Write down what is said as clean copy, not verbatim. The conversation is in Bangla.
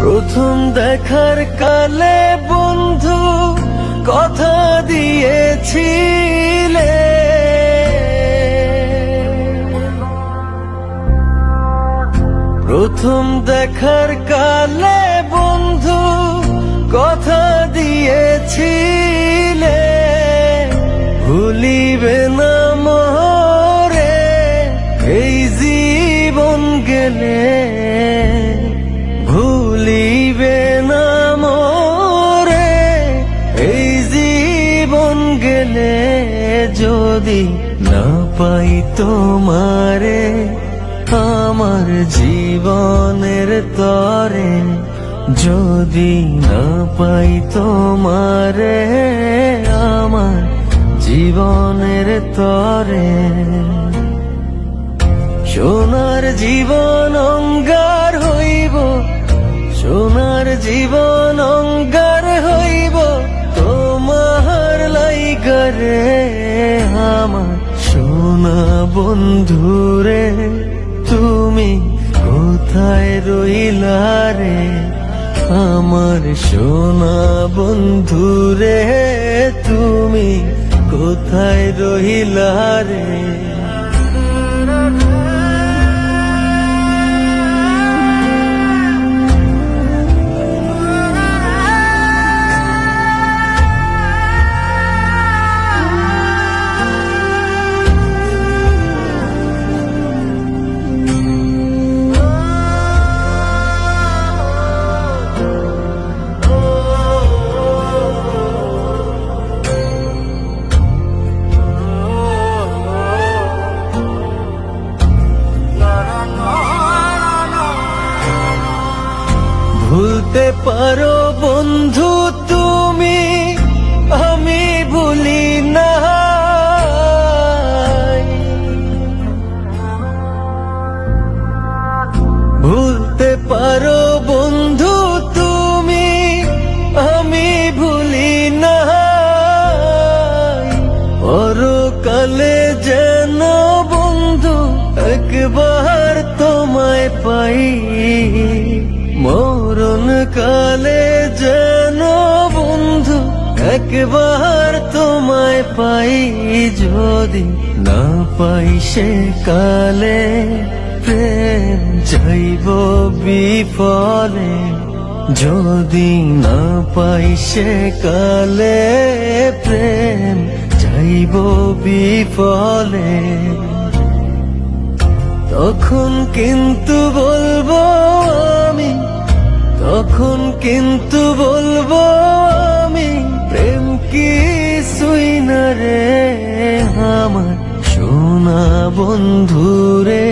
প্রথম দেখার কালে বন্ধু কথা দিয়েছিলে, প্রথম দেখার কালে বন্ধু কথা দিয়েছিলে, ভুলিবে না মোরে এই জীবন গেলে, ভুলিবে না মোরে এই জীবন গেলে, যদি না পাই তোমারে আমার জীবনের তরে, যদি না পাই তোমারে আমার জীবনের তরে। সোনার জীবন অঙ্গার হইব, সোনার জীবন অঙ্গার হইব তোমার লাইগারে, আমার সোনা বন্ধুরে তুমি কোথায় রইলা রে, আমার সোনা বন্ধুরে তুমি কোথায় রইলা রে। ভুলতে পারো বন্ধু তুমি, আমি ভুলি না, ভুলতে পারো বন্ধু তুমি, আমি ভুলি না, পরকালে যেন বন্ধু একবার তোমায় পাই, মরণ কালে যেন বন্ধু একবার তোমায় পাই, যদি না পাই সে কালে প্রেম যাইব বিফলে, যদি না পাই সে কালে প্রেম যাইব বিফলে, তখন কিন্তু বলবো আমি, তখন কিন্তু বলবো আমি, প্রেম কিছুই না রে আমার সোনা বন্ধুরে।